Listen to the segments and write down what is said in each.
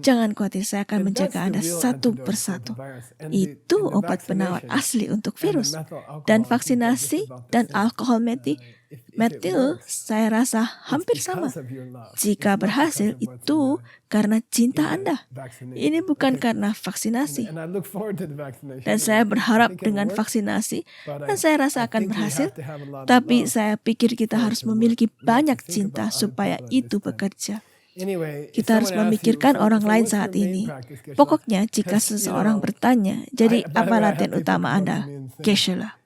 Jangan khawatir, saya akan then menjaga that's the Anda real satu antidote for the persatu. virus. And Itu the obat penawar vaccination asli untuk and the virus. methyl alcohol, Dan I think they're just vaksinasi about the dan same. alkohol meti Matthew, saya rasa hampir sama. Jika berhasil, itu karena cinta Anda. Ini bukan karena vaksinasi. Dan saya berharap dengan vaksinasi, dan saya rasa akan berhasil. Tapi saya pikir kita harus memiliki banyak cinta supaya itu bekerja. Kita harus memikirkan orang lain saat ini. Pokoknya, jika seseorang bertanya, jadi apa latihan utama Anda? Geshe-lah.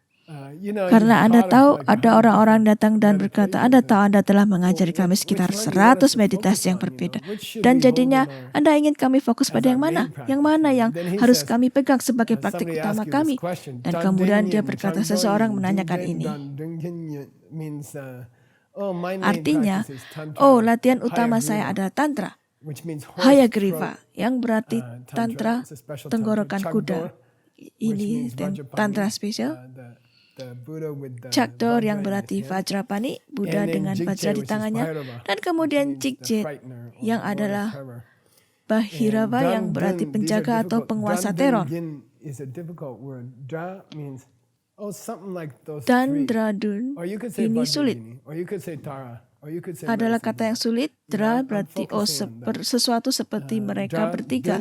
Karena Anda tahu ada orang-orang datang dan berkata, Anda tahu Anda telah mengajari kami sekitar 100 meditasi yang berbeda. Dan jadinya Anda ingin kami fokus pada yang mana? Yang mana yang harus kami pegang sebagai praktik utama kami? Dan kemudian dia berkata, seseorang menanyakan ini. Artinya, latihan utama saya adalah Tantra. Hayagriva, yang berarti Tantra tenggorokan kuda. Ini Tantra spesial. Chakdor yang berarti Vajrapani, Buddha dengan Vajra di tangannya, dan kemudian Jigjet yang adalah Bahirava yang berarti penjaga atau penguasa teror. Dan Dradun ini sulit. Adalah kata yang sulit. Dra berarti sesuatu seperti mereka bertiga.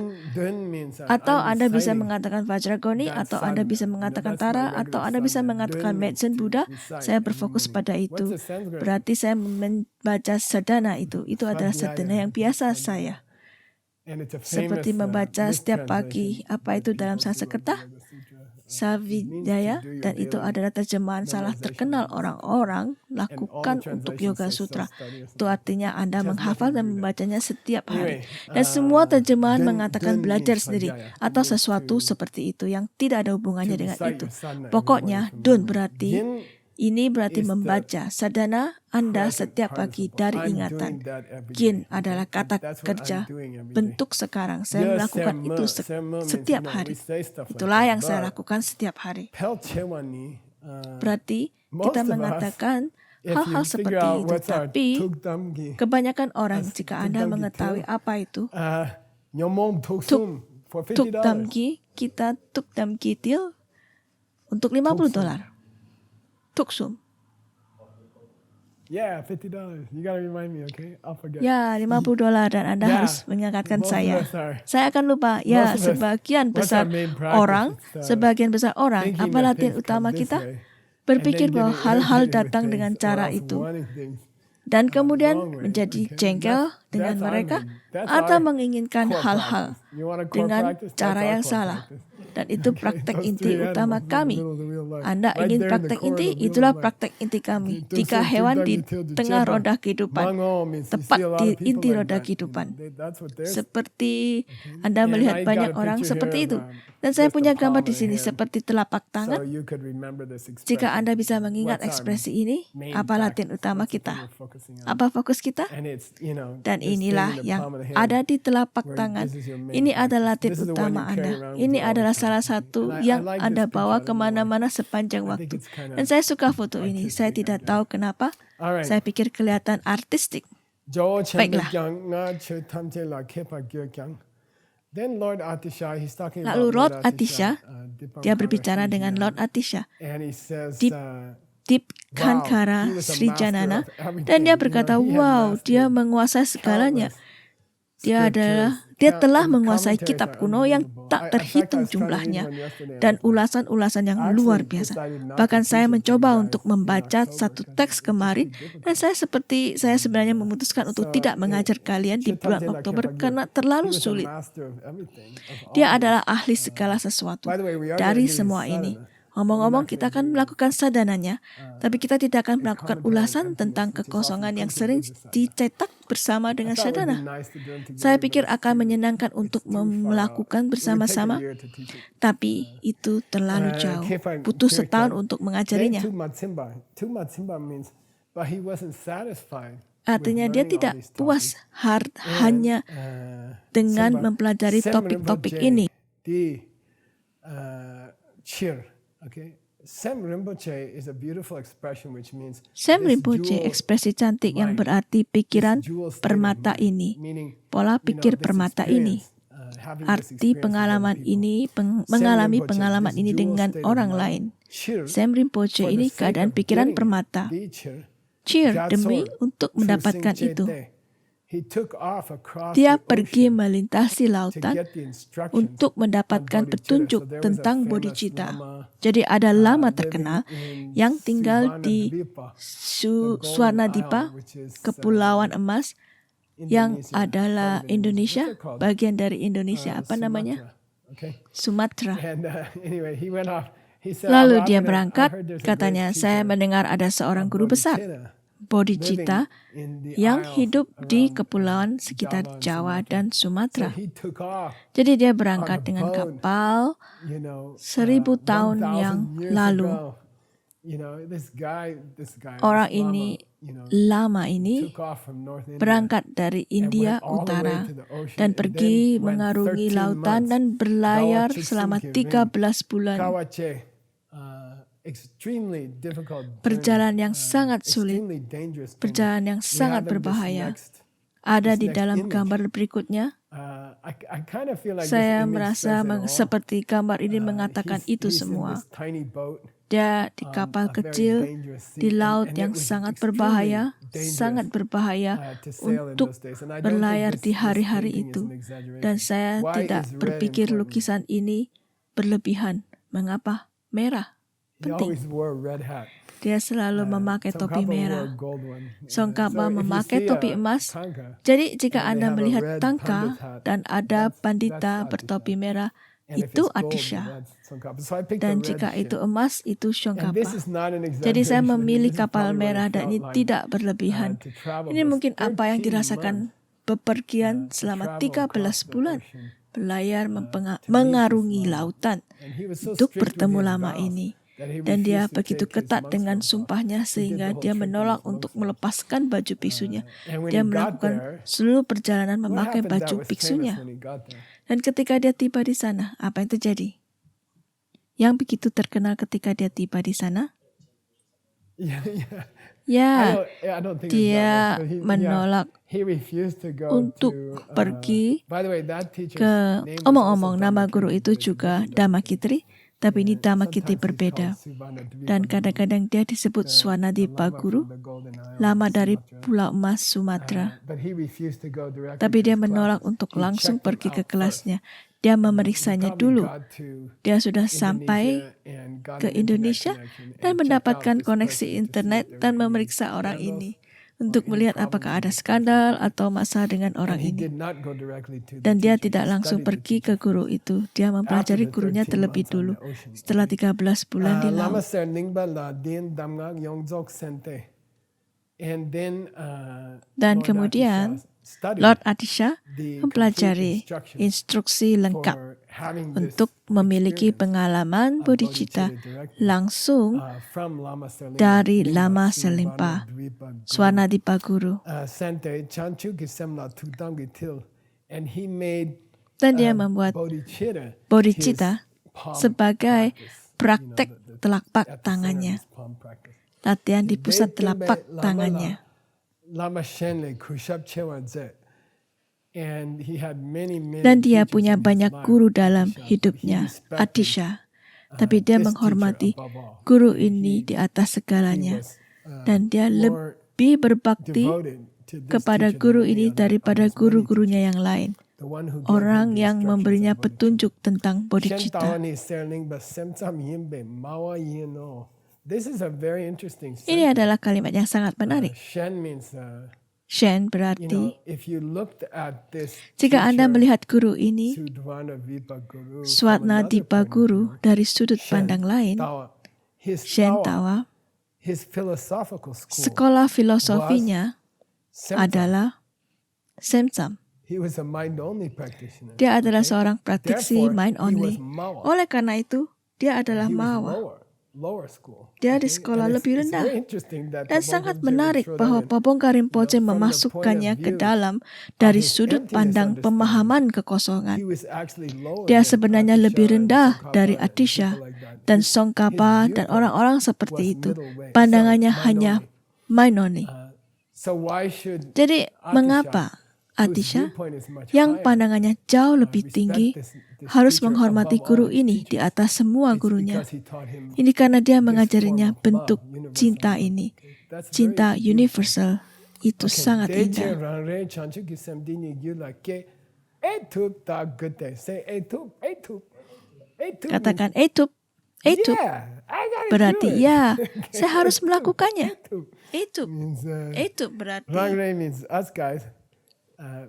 Atau Anda bisa mengatakan Vajragoni, atau Anda bisa mengatakan Tara, atau Anda bisa mengatakan Medzen Buddha. Saya berfokus pada itu. Berarti saya membaca sadhana itu. Itu adalah sadhana yang biasa saya. Seperti membaca setiap pagi. Apa itu dalam Sanskerta? Savidaya, dan itu adalah terjemahan salah terkenal orang-orang lakukan untuk Yoga Sutra. Itu artinya Anda menghafal dan membacanya setiap hari. Dan semua terjemahan mengatakan belajar sendiri atau sesuatu seperti itu yang tidak ada hubungannya dengan itu. Pokoknya, Dun berarti ini berarti membaca sadhana Anda setiap pagi dari ingatan. Gin adalah kata kerja, bentuk sekarang. Saya melakukan itu setiap hari. Itulah yang saya lakukan setiap hari. Berarti kita mengatakan hal-hal seperti itu. Tapi kebanyakan orang, jika Anda mengetahui apa itu, tukdamgi, kita tukdamgi til untuk $50. Tuksum. You gotta remind me, okay? I'll forget. Ya, $50 dan Anda harus mengingatkan saya. Saya akan lupa. Ya, sebagian besar orang, apa latihan utama kita? Berpikir bahwa hal-hal datang dengan cara itu. Dan kemudian menjadi jengkel dengan mereka atau menginginkan hal-hal dengan cara yang salah. Dan itu praktek inti utama kami. Anda ingin praktek inti, itulah praktek inti kami. Jika hewan di tengah roda kehidupan, tepat di inti roda kehidupan. Seperti Anda melihat banyak orang seperti itu. Dan saya punya gambar di sini seperti telapak tangan. Jika Anda bisa mengingat ekspresi ini, apa latihan utama kita? Apa fokus kita? Dan inilah yang ada di telapak tangan. Ini adalah latihan utama Anda. Ini adalah salah satu yang Anda bawa kemana-mana sepanjang waktu. Dan saya suka foto ini. Saya tidak tahu kenapa. Saya pikir kelihatan artistik. Baiklah. Lalu Lord Atisha, dia berbicara dengan Lord Atisha. Dip Kankara Sri Janana, dan dia berkata, wow, dia menguasai segalanya. Dia telah menguasai kitab kuno yang tak terhitung jumlahnya dan ulasan-ulasan yang luar biasa. Bahkan saya mencoba untuk membaca satu teks kemarin dan saya sebenarnya memutuskan untuk tidak mengajar kalian di bulan Oktober karena terlalu sulit. Dia adalah ahli segala sesuatu dari semua ini. Ngomong-ngomong, kita akan melakukan sadhananya, tapi kita tidak akan melakukan ulasan tentang kekosongan yang sering dicetak bersama dengan sadhana. Saya pikir akan menyenangkan untuk melakukan bersama-sama, tapi itu terlalu jauh. Butuh setahun untuk mengajarinya. Artinya dia tidak puas hanya dengan mempelajari topik-topik ini. Sem Rinpoche ekspresi cantik yang berarti pikiran permata ini, pola pikir permata ini. Arti pengalaman ini, mengalami pengalaman ini dengan orang lain. Sem Rinpoche ini keadaan pikiran permata. cheer demi untuk mendapatkan itu. Dia pergi melintasi lautan untuk mendapatkan petunjuk tentang bodhicitta. Jadi ada lama terkenal yang tinggal di Swarnadipa, Kepulauan Emas, yang adalah Indonesia, bagian dari Indonesia, apa namanya? Sumatera. Lalu dia berangkat, katanya, saya mendengar ada seorang guru besar, bodhicitta, yang hidup di kepulauan sekitar Jawa dan Sumatera. Jadi dia berangkat dengan kapal 1000 tahun yang lalu. Orang ini, lama ini, berangkat dari India Utara dan pergi mengarungi lautan dan berlayar selama 13 bulan. Perjalanan yang sangat sulit, perjalanan yang sangat berbahaya. Ada di dalam gambar berikutnya. Saya merasa seperti gambar ini mengatakan itu semua. Dia di kapal kecil, di laut yang sangat berbahaya untuk berlayar di hari-hari itu. Dan saya tidak berpikir lukisan ini berlebihan. Mengapa? Merah. Penting. Dia selalu memakai topi merah. Tsongkhapa memakai topi emas. Jadi jika Anda melihat Tangka dan ada pandita bertopi merah, itu Atisha. Dan jika itu emas, itu Tsongkhapa. Jadi saya memilih kapal merah dan ini tidak berlebihan. Ini mungkin apa yang dirasakan bepergian selama 13 bulan. Berlayar mengarungi lautan untuk bertemu lama ini. Dan dia begitu ketat dengan sumpahnya sehingga dia menolak untuk melepaskan baju biksunya. Dia melakukan seluruh perjalanan memakai baju biksunya. Dan ketika dia tiba di sana, apa yang terjadi? Yang begitu terkenal ketika dia tiba di sana? Dia menolak untuk pergi ke, omong-omong, nama guru itu juga Dhammakitri. Tapi ini Dhammakitri berbeda. Dan kadang-kadang dia disebut Swarnadipa Guru, lama dari Pulau Emas Sumatera. Tapi dia menolak untuk langsung pergi ke kelasnya. Dia memeriksanya dulu. Dia sudah sampai ke Indonesia dan mendapatkan koneksi internet dan memeriksa orang ini untuk melihat apakah ada skandal atau masalah dengan orang ini. Dan dia tidak langsung pergi ke guru itu. Dia mempelajari gurunya terlebih dulu. Setelah 13 bulan di laut. Dan kemudian Lord Atisha mempelajari instruksi lengkap untuk memiliki pengalaman bodhicitta langsung dari Lama Selimpa, Swarnadipa Guru. Dan dia membuat bodhicitta sebagai praktek telapak tangannya. Latihan di pusat telapak tangannya. Dan dia punya banyak guru dalam hidupnya, Atisha. Tapi dia menghormati guru ini di atas segalanya. Dan dia lebih berbakti kepada guru ini daripada guru-gurunya yang lain. Orang yang memberinya petunjuk tentang bodhicitta. Ini adalah kalimat yang sangat menarik. Shen berarti, jika Anda melihat guru ini, Swarnadipa Guru, dari sudut pandang lain, Shen Tawa, sekolah filosofinya adalah Semsam. Dia adalah seorang praktisi mind only. Oleh karena itu, dia adalah Mawa. Dia di sekolah lebih rendah. Dan sangat menarik bahwa Pabongka Rinpoche memasukkannya ke dalam dari sudut pandang pemahaman kekosongan. Dia sebenarnya lebih rendah dari Atisha dan Tsongkhapa dan orang-orang seperti itu. Pandangannya hanya mind only. Jadi mengapa Atisha, yang pandangannya jauh lebih tinggi, harus menghormati guru ini di atas semua gurunya? Ini karena dia mengajarinya bentuk cinta ini. cinta universal itu sangat indah. Katakan etup. Etup berarti ya, saya harus melakukannya. Etup berarti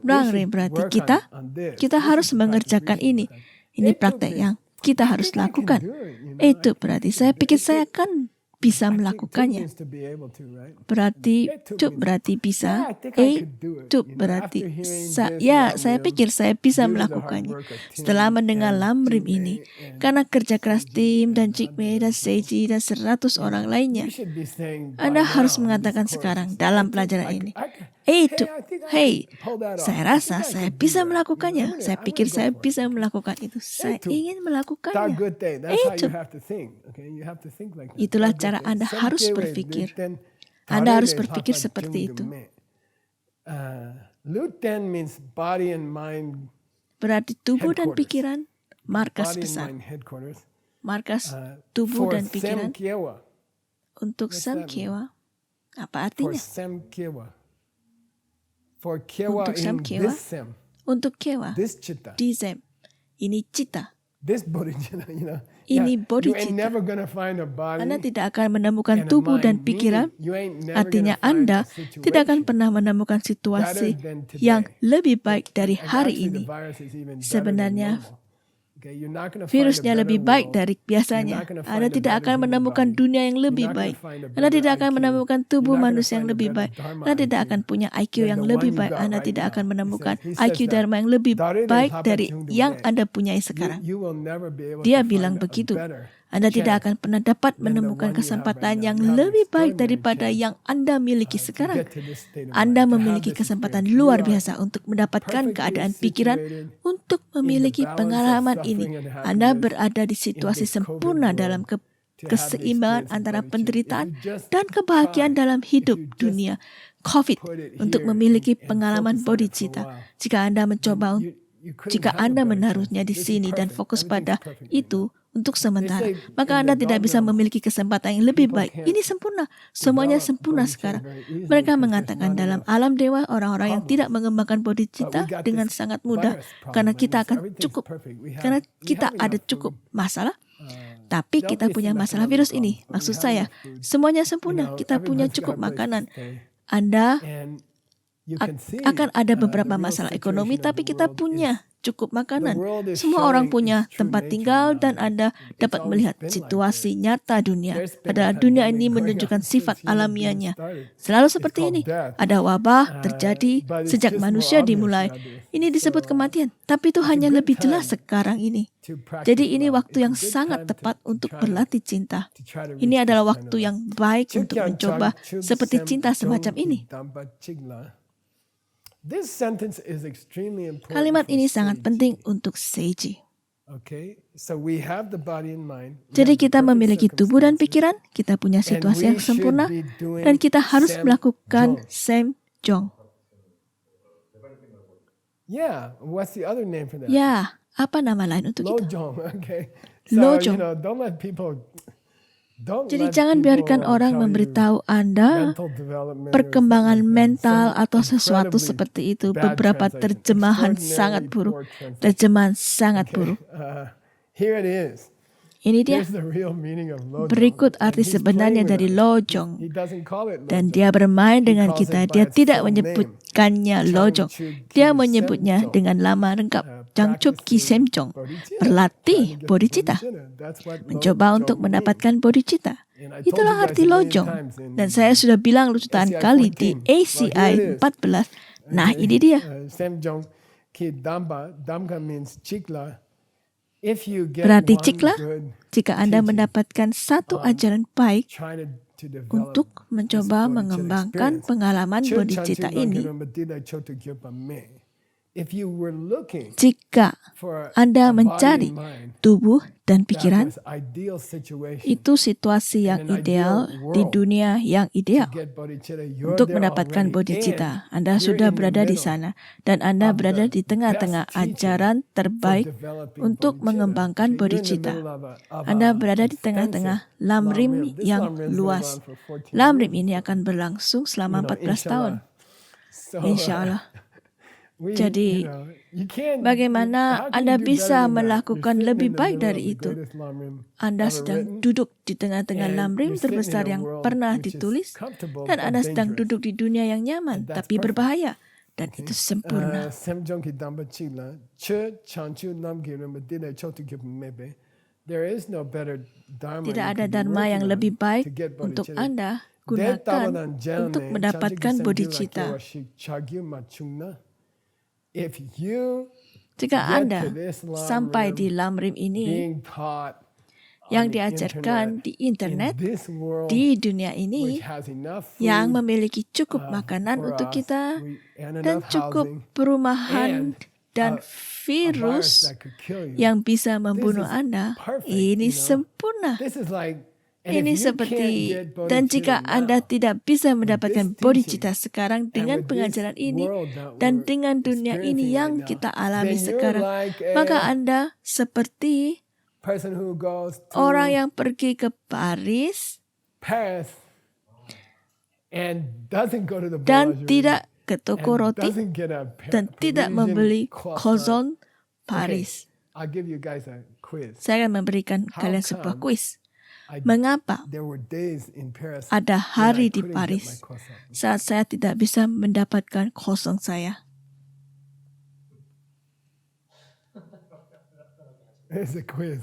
Rangre berarti kita harus mengerjakan ini. Ini praktek yang kita harus lakukan. Etup berarti saya pikir saya akan bisa melakukannya. Berarti tup berarti bisa. Tup berarti saya pikir saya bisa melakukannya. Setelah mendengar Lamrim ini, karena kerja keras tim dan Jigme dan Seiji dan 100 orang lainnya, Anda harus mengatakan sekarang dalam pelajaran ini. Saya rasa saya bisa melakukannya. Saya pikir saya bisa melakukan itu. Saya ingin melakukannya. Itulah cara Anda harus berpikir. Anda harus berpikir seperti itu. Berarti tubuh dan pikiran, markas besar. Markas tubuh dan pikiran untuk Samkyewa. Apa artinya? Untuk Samkyewa, untuk Kyewa, di Zem. Ini cita. Ini bodhicitta. Anda tidak akan menemukan tubuh dan pikiran. Artinya Anda tidak akan pernah menemukan situasi yang lebih baik dari hari ini. Sebenarnya virusnya lebih baik dari biasanya. Anda tidak akan menemukan dunia yang lebih baik. Anda tidak akan menemukan tubuh manusia yang lebih baik. Anda tidak akan punya IQ yang lebih baik. Anda tidak akan menemukan IQ Dharma yang lebih baik dari yang Anda punyai sekarang. Dia bilang begitu. Anda tidak akan pernah dapat menemukan kesempatan yang lebih baik daripada yang Anda miliki sekarang. Anda memiliki kesempatan luar biasa untuk mendapatkan keadaan pikiran, untuk memiliki pengalaman ini. Anda berada di situasi sempurna dalam keseimbangan antara penderitaan dan kebahagiaan dalam hidup dunia COVID untuk memiliki pengalaman bodhicitta. Jika Anda menaruhnya di sini dan fokus pada itu untuk sementara, maka Anda tidak bisa memiliki kesempatan yang lebih baik. Ini sempurna. Semuanya sempurna sekarang. Mereka mengatakan dalam alam dewa, orang-orang yang tidak mengembangkan bodhicitta dengan sangat mudah, karena kita ada cukup masalah. Tapi kita punya masalah virus ini. Maksud saya, semuanya sempurna. Kita punya cukup makanan. Anda akan ada beberapa masalah ekonomi, tapi kita punya cukup makanan. Semua orang punya tempat tinggal dan Anda dapat melihat situasi nyata dunia. Adalah dunia ini menunjukkan sifat alamiahnya. Selalu seperti ini. Ada wabah terjadi sejak manusia dimulai. Ini disebut kematian, tapi itu hanya lebih jelas sekarang ini. Jadi ini waktu yang sangat tepat untuk berlatih cinta. Ini adalah waktu yang baik untuk mencoba seperti cinta semacam ini. Kalimat ini sangat penting untuk Seiji. Jadi kita memiliki tubuh dan pikiran, kita punya situasi yang sempurna, dan kita harus melakukan Semjong. Ya, apa nama lain untuk itu? Lojong. Jadi jangan biarkan orang memberitahu Anda perkembangan mental atau sesuatu seperti itu. Beberapa terjemahan sangat buruk. Ini dia. Berikut arti sebenarnya dari Lojong. Dan dia bermain dengan kita. Dia tidak menyebutkannya Lojong. Dia menyebutnya dengan nama lengkap Jangchup Ki Semjong. Berlatih bodhicitta. Mencoba untuk mendapatkan bodhicitta. Itulah arti Lojong. Dan saya sudah bilang jutaan kali di ACI 14. Nah, ini dia. Berarti cikla, jika Anda mendapatkan satu ajaran baik untuk mencoba mengembangkan pengalaman bodhicitta ini. if you were looking Jika for Anda a body mencari and mind tubuh dan that pikiran, was ideal situation itu situasi yang in an ideal ideal di world dunia yang to ideal. get bodhicitta, you're Untuk there mendapatkan already, bodhicitta, and Anda you're sudah in the berada di middle sana dan Anda of berada the di tengah-tengah best teaching ajaran for terbaik developing untuk bodhicitta. mengembangkan Okay, you're in the bodhicitta. middle of Anda a berada di extensive tengah-tengah lam lamrim rim. This yang lam rim is gonna go luas. on for 14 Lamrim years. ini akan berlangsung selama 14 tahun. Inshallah. So, Insya Allah. you Jadi, know, you can't, bagaimana how can Anda you do better bisa than that? melakukan You're sitting lebih in the baik middle dari of the itu? greatest lam rim Anda ever sedang written, duduk di tengah-tengah and lamrim you're sitting terbesar in a yang world pernah which is ditulis, comfortable dan but Anda sedang dangerous. duduk di dunia yang nyaman And that's tapi perfect. berbahaya, dan Okay. itu sempurna. Semjong ki damba chila, che chanchu nam ki rima dina chotu ki mebe. There is no better dharma Tidak you ada could be dharma yang working lebih on baik to get untuk bodhicitta. Anda De gunakan tabadan jane, untuk mendapatkan chanchu ki bodhicitta. senju la kewa chagyu machungna. If you Jika get Anda to this lam sampai di rim lamrim ini being taught yang on the diajarkan di in internet, this world di dunia which ini, has enough yang food memiliki cukup makanan for untuk us, kita and dan enough cukup housing, perumahan and dan a virus virus that could kill you. yang bisa membunuh is Anda, perfect, ini you know. sempurna. This is like, and Ini if you seperti, can't get dan bodhicitta jika Anda now, tidak bisa with mendapatkan this bodhicitta teaching, sekarang and dengan with this pengajaran ini world that dan we're dengan dunia ini experiencing yang right now, kita alami then you're sekarang, like maka a Anda seperti person who goes to orang yang pergi ke Paris Paris and doesn't go to the dan boulangerie tidak ke toko and roti doesn't get a dan tidak Parisian membeli croissant. croissant Okay, Paris. I'll give you guys a quiz. Saya akan memberikan How kalian sebuah come kuis. I- Mengapa There were days in Paris ada when I hari di couldn't get my Paris croissant. saat saya tidak bisa mendapatkan croissant saya? It's a quiz.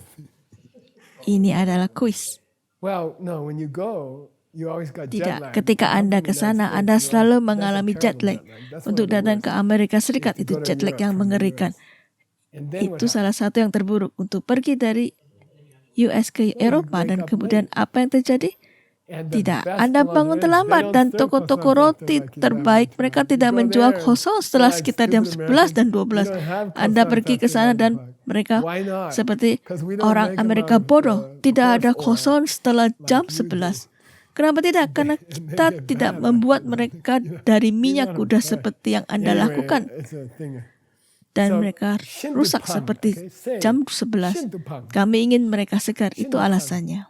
Ini adalah kuis. Well, no, when you go, you always got jet Tidak, lag. ketika Come Anda from ke the sana, United Anda States, selalu that's a mengalami terrible jet lag. That's Untuk one of the datang worst. ke Amerika Is Serikat to itu go to jet lag Europe yang from the mengerikan. US. And then what Itu happens? salah satu yang terburuk untuk pergi dari US ke Eropa, wake dan up kemudian apa yang terjadi? And the Tidak, best Anda bangun boulangeries, they terlambat don't dan serve toko-toko croissants roti after like 11 terbaik or mereka 12. tidak You go menjual there and croissant they're setelah like sekitar jam stupid 11 dan Americans. We 12. don't have Anda croissants pergi ke after sana 11 dan o'clock. mereka Why not? seperti 'Cause we don't orang make 'em Amerika out of, bodoh. Tidak horse ada oil croissant setelah like jam you 11. do. Kenapa tidak? Karena They kita get tidak bad membuat after mereka that. dari You minyak know, kuda right. seperti yang Anda Anyway, lakukan. it's a thing. Dan So, mereka Shin rusak Dupang, seperti okay, say it. jam 11. Shin Dupang. Kami ingin mereka segar, Shin itu Dupang. alasannya.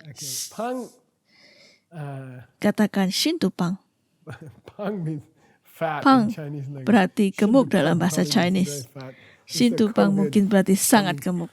Okay. Pang, Katakan Shintupang. pang means fat Pang in Chinese language. berarti gemuk Shin dalam Dupang bahasa probably means Chinese. very fat. It's the Shintupang COVID. mungkin berarti sangat gemuk.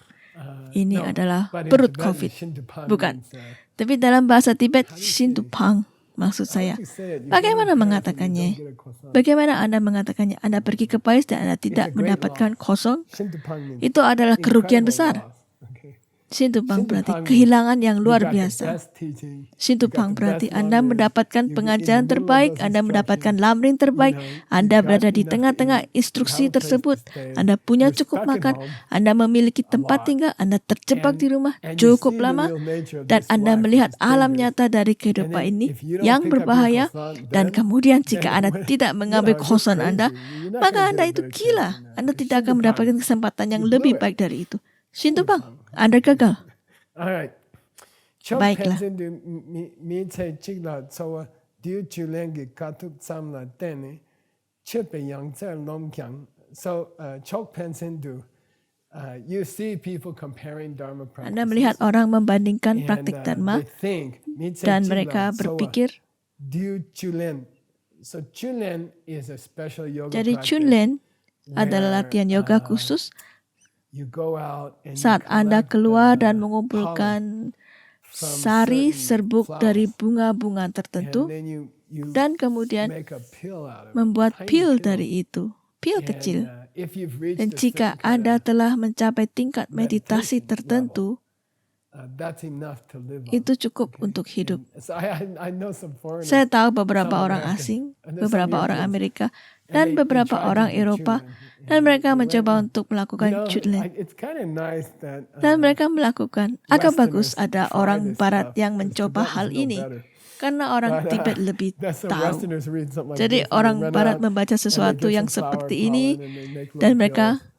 Ini No, adalah but in perut Tibetan, COVID. Shin Dupang Bukan. means, Tapi dalam bahasa Tibet, How do you say Shintupang maksud how saya. do you say it? You go to Bagaimana Paris and you mengatakannya? don't get a croissant. Bagaimana Anda mengatakannya? Anda pergi ke Paris dan Anda It's a tidak great mendapatkan loss. kosong? Shin Dupang means Itu adalah kerugian incredible besar. loss. Okay. Shintupang berarti Shintupang kehilangan yang You luar got the biasa. best teaching, you got Shintupang the berarti best Anda lam rim, mendapatkan you're in the pengajaran middle of terbaik, those Anda mendapatkan instructions, lamrim terbaik, you know, Anda you've berada got di enough to tengah-tengah eat, you instruksi have a place to tersebut, stay, Anda punya you're cukup stuck at makan, home Anda memiliki a tempat lot, tinggal, Anda terjebak di rumah and you cukup see the lama, real nature of dan this Anda life, melihat which is alam dangerous. nyata dari And kehidupan then ini if you don't yang pick up your berbahaya, croissant, dan then kemudian jika Anda when- tidak you mengambil know, you're croissant Anda, crazy. You're not maka gonna Anda get a itu better gila. teaching than Anda that. tidak akan Shintupang. mendapatkan kesempatan yang You lebih blew it. baik dari itu. Shintupang, Anda gagal. All right. Chok Baiklah. pensin du mi che chikla tsawa diu chulengi katuk samla teni chepe yang tse lom kyang. So chok pensin du you see people comparing dharma practices. Anda melihat orang membandingkan and, praktik dharma they think mi che dan chikla mereka tsawa berpikir, diu chulen. So chulen is a special yoga jadi practice Chunlen adalah where, latihan yoga khusus you go out and you saat Anda collect, keluar dan pollen mengumpulkan from sari certain serbuk flowers. dari bunga-bunga And tertentu then you dan kemudian make a pill out of it, membuat tiny pil pill. dari itu, pil And, kecil. if you've reached Dan a jika certain Anda kind telah mencapai tingkat meditasi meditation tertentu, that's enough to live on. itu cukup untuk hidup. And so I know some foreigners, Saya tahu beberapa some orang American, asing, and there's some beberapa orang Europeans, Amerika, and dan they beberapa try to orang do Eropa, Chunlen. dan mereka And mencoba when- untuk you melakukan know, Chunlen. it's kind of nice that Dan mereka melakukan. Agak bagus Westerners ada try orang this Barat stuff, yang and mencoba Tibetans hal know ini. better. Karena orang Tibet lebih that's the tahu. Westerners read something like Jadi this, and they orang run Barat out membaca and they sesuatu get yang some flower seperti pollen ini and they make dan little mereka pills. I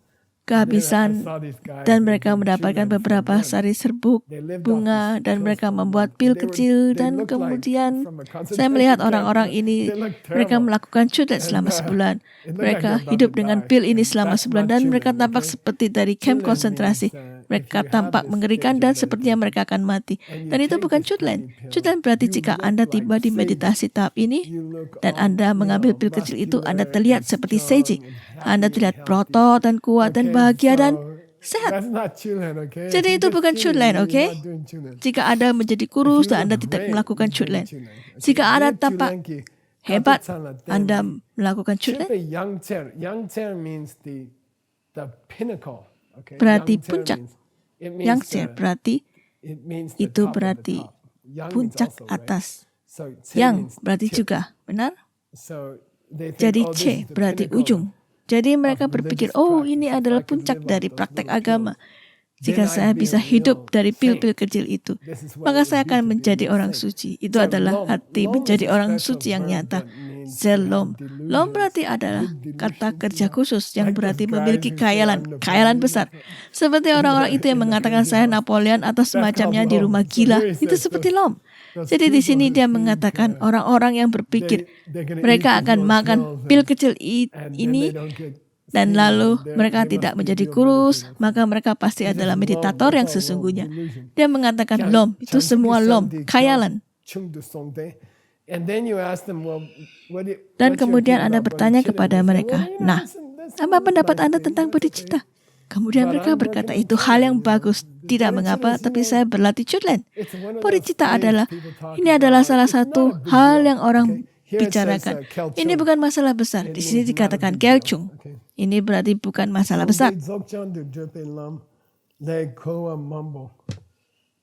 kehabisan saw these guys, dan they mereka did mendapatkan Chulen for beberapa months. sari serbuk They lived off bunga these dan pills mereka for membuat months. pil They kecil dan looked like kemudian from a saya concentration melihat camp. orang-orang ini They looked mereka terrible. melakukan Chulen selama And, sebulan. it looked like Mereka they're about hidup to dengan die. pil ini And selama that's sebulan not dan mereka Chulen, tampak okay? seperti dari camp Chulen konsentrasi. means, if Mereka you have tampak this mengerikan stage dan of sepertinya meditation mereka akan mati. and you Dan itu take bukan this Chulen. tiny pill, Chulen berarti you jika look Anda like tiba di sage. meditasi tahap ini You look dan all, Anda mengambil pil kecil itu, Anda muscular terlihat and seperti strong seiji. and Anda happy and terlihat healthy. berotot dan kuat dan Okay, bahagia dan so sehat. that's not Chulen, okay? If Jadi you itu get bukan skinny, Chulen, you're oke? not doing Chulen. Jika Anda menjadi If kurus you dan Anda look tidak great, melakukan you're doing Chulen. Chulen, okay? Jika Anda Dear tampak Chulenki, hebat, Katutsana Anda Tenri. melakukan Chulen. Chipe Yangtzer. Yangtzer means the pinnacle. Okay? Berarti Yangtzer puncak. means- it means Yang the- berarti it means the itu top of the berarti top. Yang means puncak also, right? atas. So, tse Yang means berarti tip. juga, benar? So, they think, Jadi oh, this C is the berarti pinnacle ujung. Jadi mereka of berpikir, religious oh practice. ini If adalah I could puncak live off dari those praktek little agama. pills, Jika then I'd saya be a bisa real hidup dari saint. pil-pil kecil itu, This is what maka it saya would be akan to be a menjadi real orang saint. suci. Itu So adalah Lom. hati Lom menjadi is a orang special suci yang verb nyata. that means to Zelom. have Lom delusions, berarti adalah big kata delusions, kerja khusus yang like berarti those guys memiliki who say, "I'm khayalan Napoleon," besar. Seperti orang-orang itu yang in the mengatakan crazy saya house. Napoleon atau That's called semacamnya di Lom. rumah So gila. here he Itu says seperti those- Lom. those Jadi di people sini who dia think, mengatakan orang-orang yang berpikir they're gonna mereka eat these akan little makan pills pil and- kecil and then ini they don't get dan skinny, lalu and mereka they tidak must be menjadi real kurus, meditators. maka mereka pasti This adalah is meditator Lom. yang That's all Lom, sesungguhnya. delusion. Dia mengatakan Chan- Lom, itu Chantuki semua Lom, Sandi khayalan. Chungdu Songde. And then you ask them, well, Dan what's your kemudian opinion Anda about bertanya bodhicitta? kepada They say, mereka, well, nah, that's apa a pendapat nice Anda thing, tentang that's bodhicitta? okay. Kemudian But mereka I'm berkata, working on itu hal yang Chulen, bagus. The Tidak bodhicitta mengapa, is, tapi saya berlatih Chulen. it's one of those Bodhicitta things adalah, people talk ini adalah about. salah It's not satu a big hal deal, yang orang okay? Here it says, bicarakan. Kelchung. Ini bukan masalah besar. It Di sini means not a dikatakan big deal, Kelchung. okay? Ini berarti bukan masalah besar.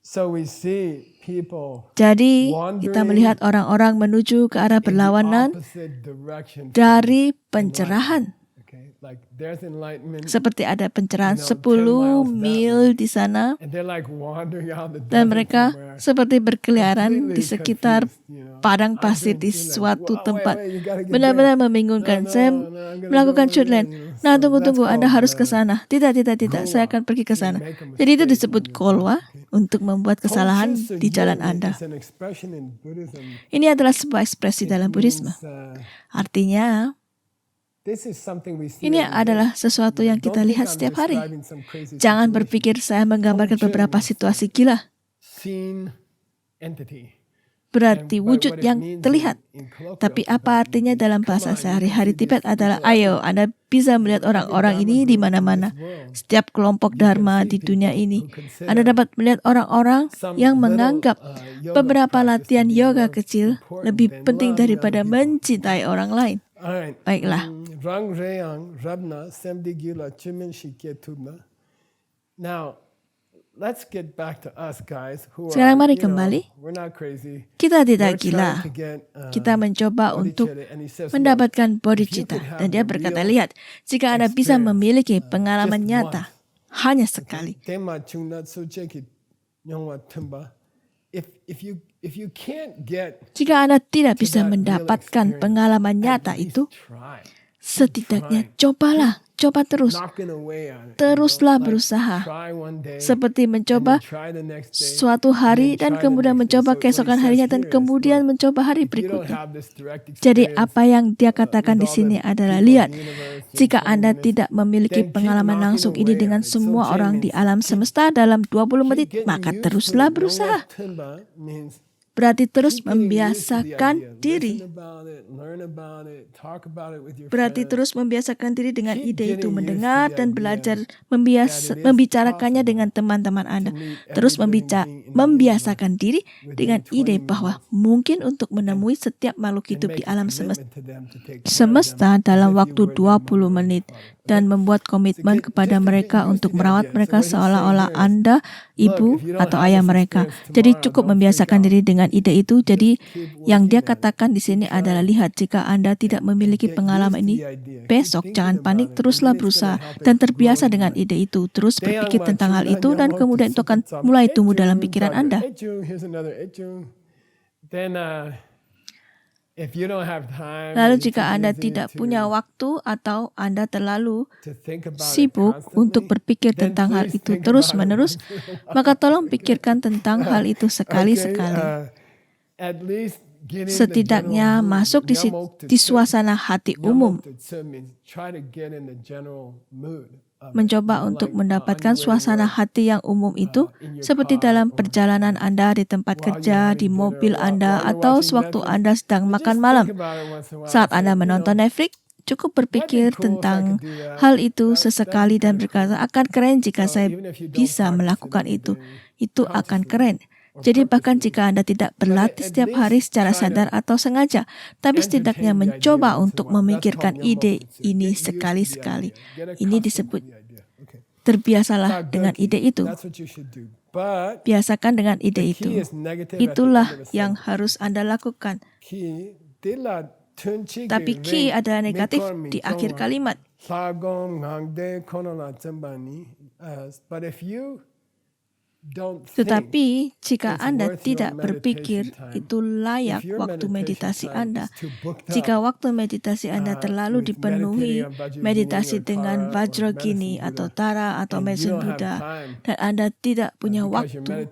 So we see people Jadi kita melihat orang-orang menuju ke arah in the berlawanan opposite direction. dari pencerahan. Okay, like there's enlightenment, Seperti ada pencerahan 10 10 miles that mil di sana and they're like wandering out the dan desert mereka somewhere, seperti berkeliaran completely di sekitar confused, you know. padang I'm pasir doing di Chulen. suatu Wait, tempat. you gotta get Benar-benar there. membingungkan. No, Saya I'm gonna melakukan go over Chulen. there, you know. Nah, So tunggu-tunggu, that's Anda called, harus ke sana. Tidak, saya akan pergi ke sana. make a Jadi itu mistake disebut when you're kolwa okay. untuk membuat kesalahan Tongchi di jalan Sugyo Anda. is an expression in Buddhism. Ini adalah sebuah ekspresi It dalam Buddhisme. means, Artinya, this is something we see ini every day. adalah sesuatu yang Don't kita think lihat I'm setiap hari. describing some crazy Jangan situation. berpikir saya menggambarkan Tongchi beberapa means situasi gila. seen entity. Berarti And wujud what it yang means terlihat. in colloquial Tapi Tibet apa artinya is, dalam come bahasa on, you sehari-hari can see Tibet these adalah, people ayo, Anda bisa melihat orang-orang ini di mana-mana. Setiap kelompok dharma di dunia ini, Anda dapat melihat orang-orang yang menganggap beberapa latihan yoga kecil lebih penting daripada mencintai orang lain. Alright. Baiklah. Rang Reang, Rabna, Semdi Gila, Chimin Shike Tubna. Now, let's get back to us guys who Sekarang are, mari you know, kembali. we're not crazy. Kita We're tidak trying gila. to get, Kita mencoba untuk bodhicitta. And he says, mendapatkan look, if you bodhicitta. could have Dan dia a berkata, real lihat, jika Anda bisa experience, memiliki pengalaman just nyata, once, hanya sekali. Tema Chungnat Sucheki, Nyongwa Tumba. If you can't get Jika Anda tidak to bisa that real mendapatkan experience, pengalaman at nyata least itu, try. setidaknya cobalah, coba terus. Knocking away at it, Teruslah like, berusaha. try one day, Seperti and mencoba then try the next day, suatu hari and then dan try the kemudian next day. mencoba So what he keesokan says harinya dan here is, kemudian look, mencoba hari if you don't berikutnya. have this direct Jadi experience, apa yang dia katakan with di all sini the adalah, people in lihat, the universe and jika Anda holiness, tidak memiliki then keep pengalaman knocking langsung ini away dengan at it. semua So orang di means alam keep- semesta dalam 20 menit, keep getting maka used to teruslah it. berusaha. Nyongwa Tumba means Berarti terus keep getting used to the membiasakan idea. diri. Listen about it, learn about it, talk about it with your Berarti friends. terus membiasakan diri dengan Keep ide itu, getting used to mendengar the dan idea belajar that it is membicarakannya possible dengan teman-teman Anda. to meet Terus every living being in the membiasakan diri within dengan 20 ide bahwa minutes mungkin untuk menemui setiap makhluk and hidup make di a alam commitment to them to take care of them semesta as dalam if you waktu were their mother 20 or menit father. dan membuat komitmen kepada mereka untuk merawat mereka seolah-olah Anda ibu atau ayah mereka. Jadi cukup membiasakan diri dengan ide itu. Jadi yang dia katakan di sini adalah, lihat, jika Anda tidak memiliki pengalaman ini besok, jangan panik, teruslah berusaha dan terbiasa dengan ide itu. Terus berpikir tentang hal itu dan kemudian itu akan mulai tumbuh dalam pikiran Anda. Then, if you don't have time, Lalu you're jika too Anda busy tidak to punya waktu atau Anda terlalu think about it sibuk untuk constantly, berpikir then tentang hal please itu think terus-menerus, about it once in a while. maka tolong pikirkan tentang hal itu Okay, sekali-sekali. at least get in the general Setidaknya mood. masuk di Nyamuk suasana hati umum, means try to get in the general mood of it. mencoba untuk mendapatkan suasana hati yang umum itu, seperti dalam perjalanan Anda di tempat kerja, di mobil Anda, atau sewaktu Anda sedang makan malam. Saat Anda menonton Netflix, cukup berpikir tentang hal itu sesekali dan berkata, akan keren jika saya bisa melakukan itu. Itu akan keren. Jadi bahkan jika Anda tidak berlatih setiap hari secara sadar atau sengaja, tapi setidaknya mencoba untuk memikirkan ide ini sekali-sekali. Ini disebut terbiasalah dengan ide itu. Biasakan dengan ide itu. Itulah yang harus Anda lakukan. Tapi ki adalah negatif di akhir kalimat. Tetapi jika Anda tidak berpikir itu layak waktu meditasi Anda, jika waktu meditasi Anda terlalu dipenuhi meditasi dengan Vajragini atau Tara atau Medicine Buddha, dan Anda tidak punya waktu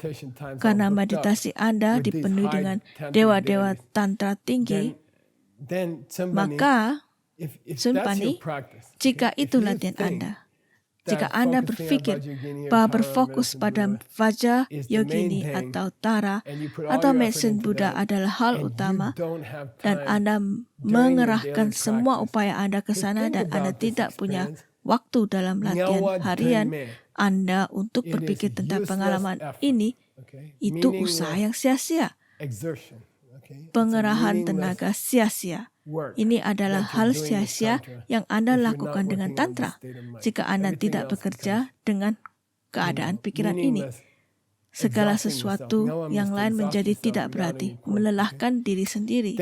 karena meditasi Anda dipenuhi dengan dewa-dewa tantra tinggi, maka Sunpani, jika itu latihan Anda, jika Anda berpikir bahwa berfokus pada Vajra Yogini atau Tara atau Medicine Buddha adalah hal utama, dan Anda mengerahkan semua upaya Anda ke sana dan Anda tidak punya waktu dalam latihan harian Anda untuk berpikir tentang pengalaman ini, itu usaha yang sia-sia. Pengerahan tenaga sia-sia. Ini adalah hal sia-sia yang Anda lakukan dengan Tantra jika Anda tidak bekerja dengan keadaan pikiran ini. Segala sesuatu yang lain menjadi tidak berarti, melelahkan diri sendiri.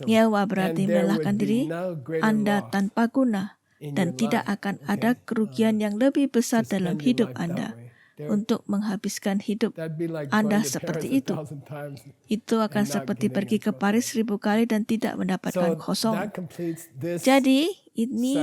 Nyewa berarti melelahkan diri Anda tanpa guna, dan tidak akan ada kerugian yang lebih besar dalam hidup Anda. Untuk menghabiskan hidup Anda seperti itu. Itu akan seperti pergi ke Paris 1000 kali dan tidak mendapatkan kosong. Jadi, ini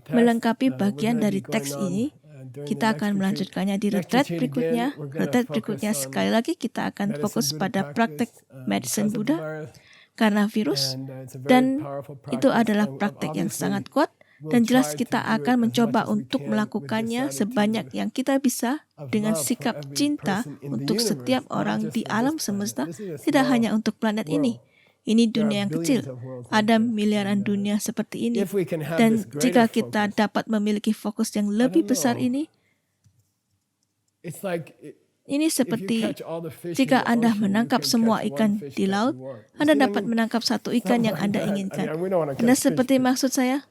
melengkapi bagian dari teks ini. Kita akan melanjutkannya di retreat berikutnya. Retreat berikutnya sekali lagi kita akan fokus pada praktek Medicine Buddha karena virus. Dan itu adalah praktek yang sangat kuat. Dan jelas kita akan mencoba untuk melakukannya sebanyak yang kita bisa dengan sikap cinta untuk setiap orang di alam semesta, tidak hanya untuk planet ini. Ini dunia yang kecil. Ada miliaran dunia seperti ini. Dan jika kita dapat memiliki fokus yang lebih besar ini seperti jika Anda menangkap semua ikan di laut, Anda dapat menangkap satu ikan yang Anda inginkan. Anda seperti maksud saya?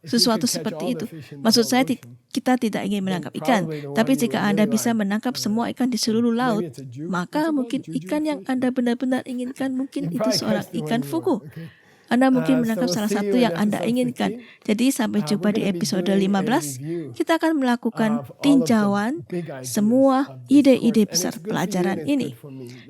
Sesuatu seperti itu. Maksud saya kita tidak ingin menangkap ikan. Tapi jika Anda bisa menangkap semua ikan di seluruh laut, maka mungkin ikan yang Anda benar-benar inginkan mungkin itu seorang ikan fugu. Anda mungkin menangkap salah satu yang Anda inginkan. Jadi sampai jumpa di episode 15. Kita akan melakukan tinjauan semua ide-ide besar pelajaran ini.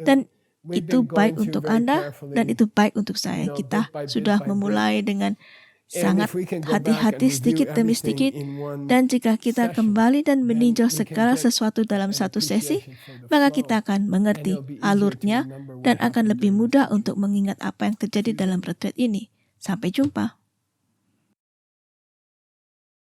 Dan itu baik untuk Anda dan itu baik untuk saya. Kita sudah memulai dengan sangat hati-hati sedikit demi sedikit, dan jika kita kembali dan meninjau segala sesuatu dalam satu sesi, maka kita akan mengerti alurnya dan akan lebih mudah untuk mengingat apa yang terjadi dalam retreat ini. Sampai jumpa.